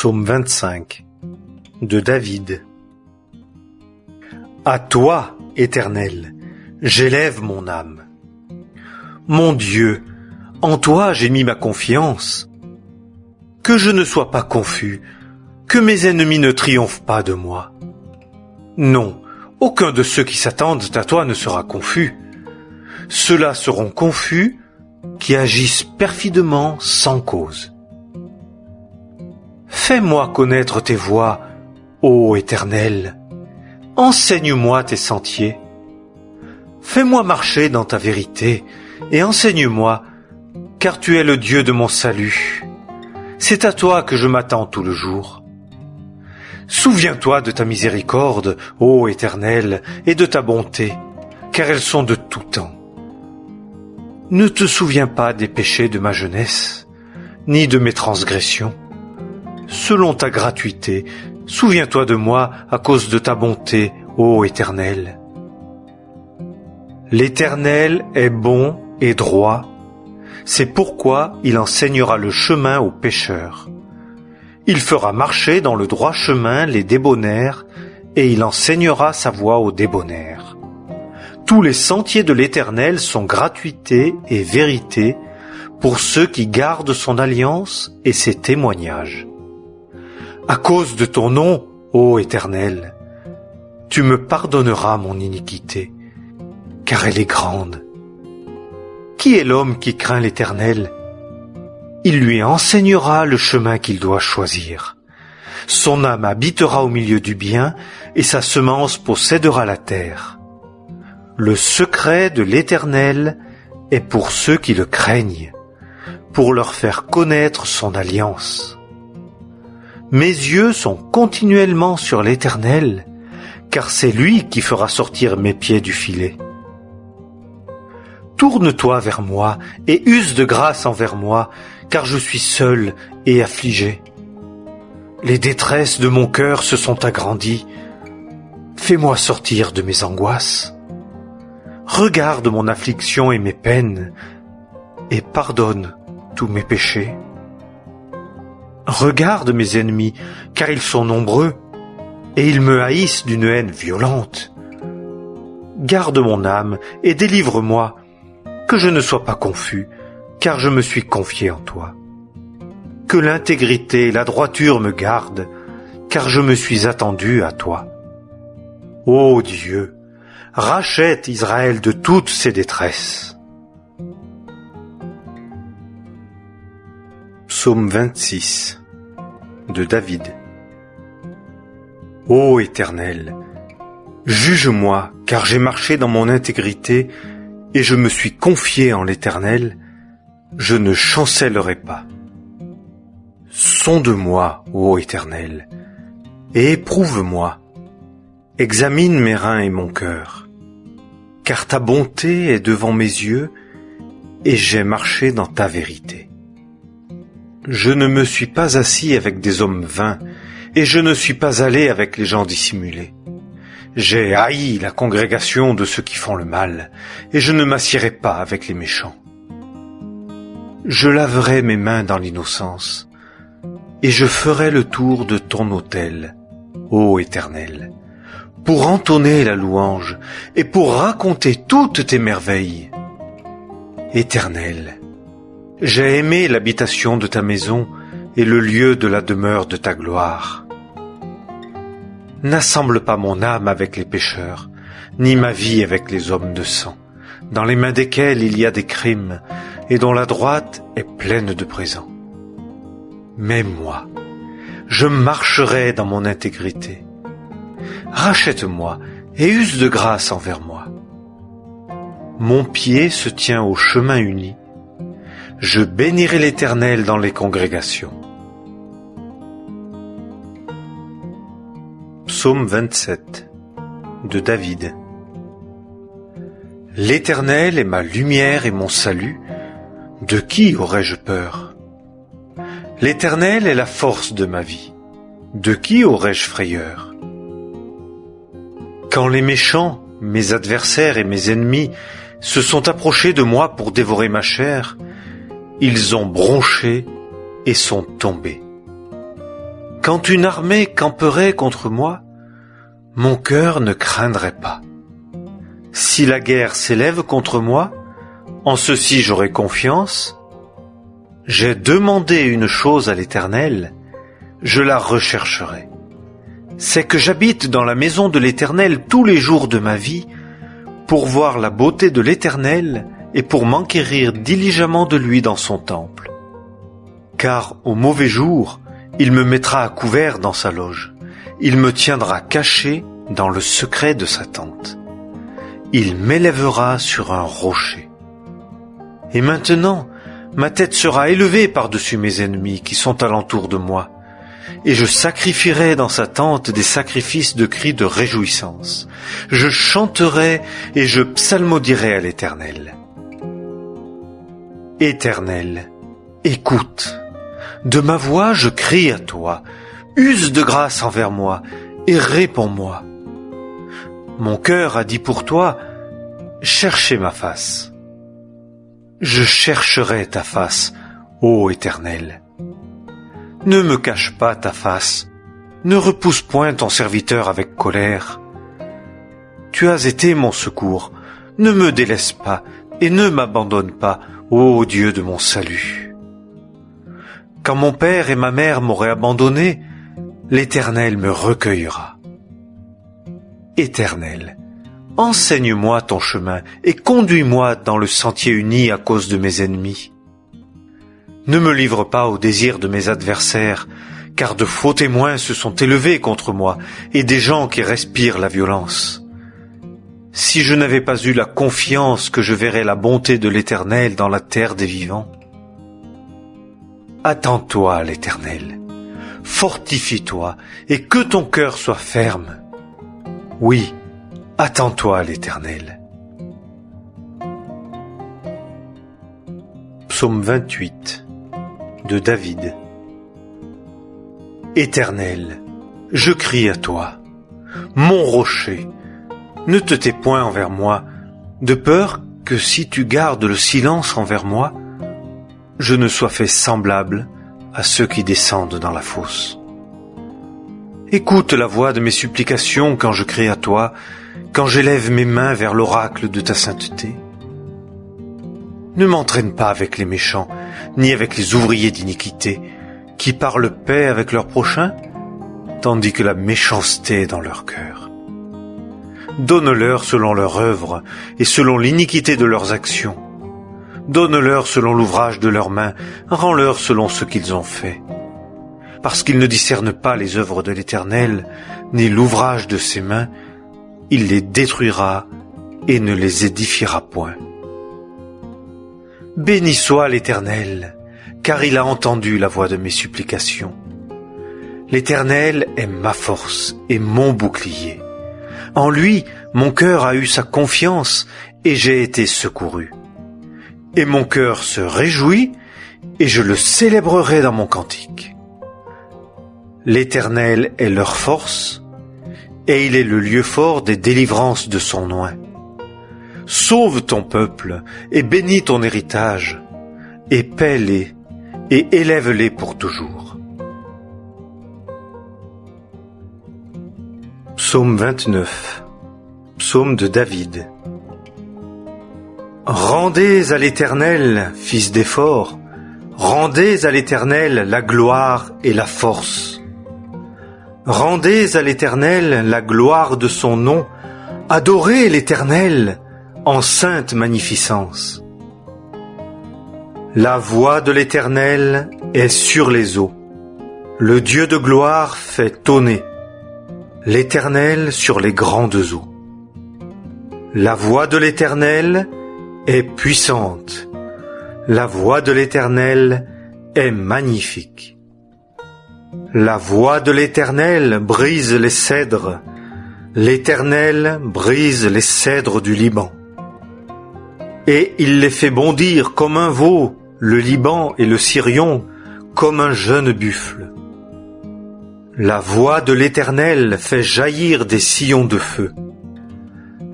Psaume 25 de David. À toi, Éternel, j'élève mon âme. Mon Dieu, en toi j'ai mis ma confiance. Que je ne sois pas confus, que mes ennemis ne triomphent pas de moi. Non, aucun de ceux qui s'attendent à toi ne sera confus. Ceux-là seront confus qui agissent perfidement sans cause. Fais-moi connaître tes voies, ô Éternel. Enseigne-moi tes sentiers. Fais-moi marcher dans ta vérité et enseigne-moi, car tu es le Dieu de mon salut. C'est à toi que je m'attends tout le jour. Souviens-toi de ta miséricorde, ô Éternel, et de ta bonté, car elles sont de tout temps. Ne te souviens pas des péchés de ma jeunesse, ni de mes transgressions. Selon ta gratuité, souviens-toi de moi à cause de ta bonté, ô Éternel. L'Éternel est bon et droit, c'est pourquoi il enseignera le chemin aux pécheurs. Il fera marcher dans le droit chemin les débonnaires, et il enseignera sa voie aux débonnaires. Tous les sentiers de l'Éternel sont gratuité et vérité pour ceux qui gardent son alliance et ses témoignages. À cause de ton nom, ô Éternel, tu me pardonneras mon iniquité, car elle est grande. Qui est l'homme qui craint l'Éternel? Il lui enseignera le chemin qu'il doit choisir. Son âme habitera au milieu du bien, et sa semence possédera la terre. Le secret de l'Éternel est pour ceux qui le craignent, pour leur faire connaître son alliance. Mes yeux sont continuellement sur l'Éternel, car c'est lui qui fera sortir mes pieds du filet. Tourne-toi vers moi et use de grâce envers moi, car je suis seul et affligé. Les détresses de mon cœur se sont agrandies. Fais-moi sortir de mes angoisses. Regarde mon affliction et mes peines, et pardonne tous mes péchés. Regarde mes ennemis, car ils sont nombreux, et ils me haïssent d'une haine violente. Garde mon âme et délivre-moi, que je ne sois pas confus, car je me suis confié en toi. Que l'intégrité et la droiture me gardent, car je me suis attendu à toi. Ô Dieu, rachète Israël de toutes ses détresses. Psaume 26 de David. Ô Éternel, juge-moi, car j'ai marché dans mon intégrité et je me suis confié en l'Éternel, je ne chancellerai pas. Sonde-moi, ô Éternel, et éprouve-moi. Examine mes reins et mon cœur, car ta bonté est devant mes yeux, et j'ai marché dans ta vérité. Je ne me suis pas assis avec des hommes vains, et je ne suis pas allé avec les gens dissimulés. J'ai haï la congrégation de ceux qui font le mal, et je ne m'assiérai pas avec les méchants. Je laverai mes mains dans l'innocence, et je ferai le tour de ton autel, ô Éternel, pour entonner la louange et pour raconter toutes tes merveilles. Éternel, j'ai aimé l'habitation de ta maison et le lieu de la demeure de ta gloire. N'assemble pas mon âme avec les pécheurs, ni ma vie avec les hommes de sang, dans les mains desquels il y a des crimes et dont la droite est pleine de présents. Mais moi, je marcherai dans mon intégrité. Rachète-moi et use de grâce envers moi. Mon pied se tient au chemin uni. Je bénirai l'Éternel dans les congrégations. Psaume 27 de David. L'Éternel est ma lumière et mon salut. De qui aurais-je peur? L'Éternel est la force de ma vie. De qui aurais-je frayeur? Quand les méchants, mes adversaires et mes ennemis, se sont approchés de moi pour dévorer ma chair, ils ont bronché et sont tombés. Quand une armée camperait contre moi, mon cœur ne craindrait pas. Si la guerre s'élève contre moi, en ceci j'aurai confiance. J'ai demandé une chose à l'Éternel, je la rechercherai. C'est que j'habite dans la maison de l'Éternel tous les jours de ma vie, pour voir la beauté de l'Éternel et pour m'enquérir diligemment de lui dans son temple. Car au mauvais jour, il me mettra à couvert dans sa loge, il me tiendra caché dans le secret de sa tente. Il m'élèvera sur un rocher. Et maintenant, ma tête sera élevée par-dessus mes ennemis qui sont alentour de moi, et je sacrifierai dans sa tente des sacrifices de cris de réjouissance. Je chanterai et je psalmodierai à l'Éternel. Éternel, écoute. De ma voix je crie à toi. Use de grâce envers moi et réponds-moi. Mon cœur a dit pour toi, cherchez ma face. Je chercherai ta face, ô Éternel. Ne me cache pas ta face, ne repousse point ton serviteur avec colère. Tu as été mon secours, ne me délaisse pas et ne m'abandonne pas, ô Dieu de mon salut. Quand mon père et ma mère m'auraient abandonné, l'Éternel me recueillera. Éternel, enseigne-moi ton chemin et conduis-moi dans le sentier uni à cause de mes ennemis. Ne me livre pas au désir de mes adversaires, car de faux témoins se sont élevés contre moi et des gens qui respirent la violence. Si je n'avais pas eu la confiance que je verrais la bonté de l'Éternel dans la terre des vivants. Attends-toi à l'Éternel, fortifie-toi et que ton cœur soit ferme. Oui, attends-toi à l'Éternel. Psaume 28 de David. Éternel, je crie à toi, mon rocher, ne te tais point envers moi, de peur que si tu gardes le silence envers moi, je ne sois fait semblable à ceux qui descendent dans la fosse. Écoute la voix de mes supplications quand je crie à toi, quand j'élève mes mains vers l'oracle de ta sainteté. Ne m'entraîne pas avec les méchants, ni avec les ouvriers d'iniquité, qui parlent paix avec leur prochain, tandis que la méchanceté est dans leur cœur. Donne-leur selon leur œuvre et selon l'iniquité de leurs actions. Donne-leur selon l'ouvrage de leurs mains, rends-leur selon ce qu'ils ont fait. Parce qu'ils ne discernent pas les œuvres de l'Éternel, ni l'ouvrage de ses mains, il les détruira et ne les édifiera point. Béni soit l'Éternel, car il a entendu la voix de mes supplications. L'Éternel est ma force et mon bouclier. En lui, mon cœur a eu sa confiance et j'ai été secouru. Et mon cœur se réjouit et je le célébrerai dans mon cantique. L'Éternel est leur force et il est le lieu fort des délivrances de son oint. Sauve ton peuple et bénis ton héritage et paie-les et élève-les pour toujours. Psaume 29. Psaume de David. Rendez à l'Éternel, fils d'efforts, rendez à l'Éternel la gloire et la force. Rendez à l'Éternel la gloire de son nom, adorez l'Éternel en sainte magnificence. La voix de l'Éternel est sur les eaux, le Dieu de gloire fait tonner, l'Éternel sur les grandes eaux. La voix de l'Éternel est puissante, la voix de l'Éternel est magnifique. La voix de l'Éternel brise les cèdres, l'Éternel brise les cèdres du Liban. Et il les fait bondir comme un veau, le Liban et le Sirion, comme un jeune buffle. La voix de l'Éternel fait jaillir des sillons de feu.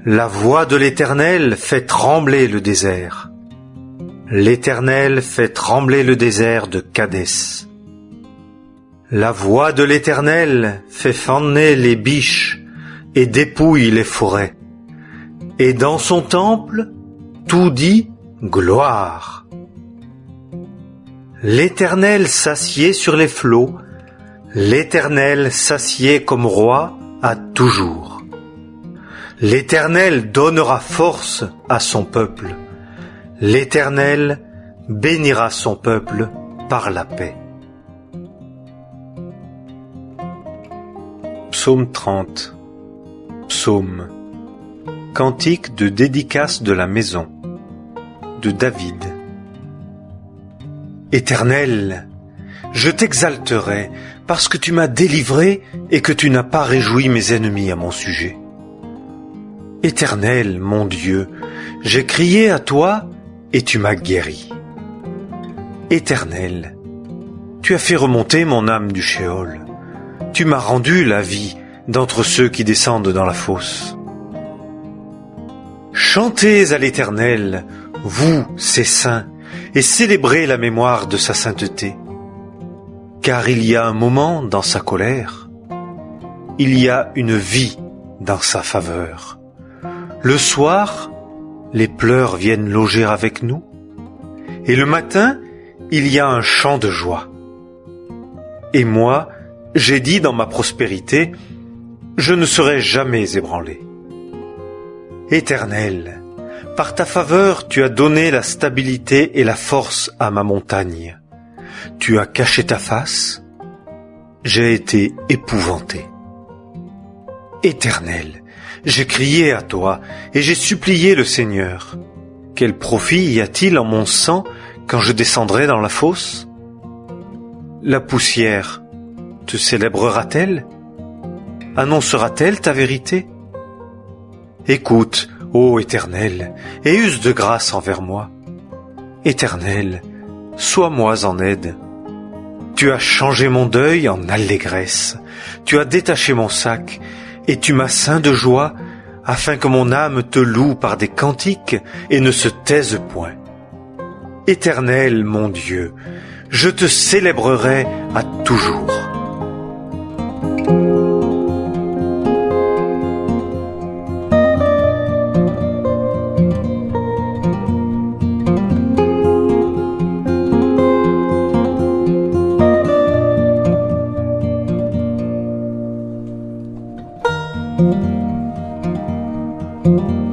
La voix de l'Éternel fait trembler le désert. L'Éternel fait trembler le désert de Kadès. La voix de l'Éternel fait faner les biches et dépouille les forêts. Et dans son temple, tout dit gloire. L'Éternel s'assied sur les flots, l'Éternel s'assied comme roi à toujours. L'Éternel donnera force à son peuple. L'Éternel bénira son peuple par la paix. Psaume 30. Psaume. Cantique de dédicace de la maison de David. Éternel, je t'exalterai parce que tu m'as délivré et que tu n'as pas réjoui mes ennemis à mon sujet. Éternel, mon Dieu, j'ai crié à toi et tu m'as guéri. Éternel, tu as fait remonter mon âme du Sheol. Tu m'as rendu la vie d'entre ceux qui descendent dans la fosse. Chantez à l'Éternel, vous, ses saints, et célébrez la mémoire de sa sainteté. Car il y a un moment dans sa colère, il y a une vie dans sa faveur. Le soir, les pleurs viennent loger avec nous, et le matin, il y a un chant de joie. Et moi, j'ai dit dans ma prospérité, je ne serai jamais ébranlé. Éternel, par ta faveur, tu as donné la stabilité et la force à ma montagne. Tu as caché ta face, j'ai été épouvanté. Éternel, j'ai crié à toi et j'ai supplié le Seigneur. Quel profit y a-t-il en mon sang quand je descendrai dans la fosse? La poussière te célébrera-t-elle? Annoncera-t-elle ta vérité? Écoute, ô Éternel, et use de grâce envers moi. Éternel, sois-moi en aide. Tu as changé mon deuil en allégresse. Tu as détaché mon sac, et tu m'as ceint de joie, afin que mon âme te loue par des cantiques et ne se taise point. Éternel, mon Dieu, je te célébrerai à toujours. Thank you.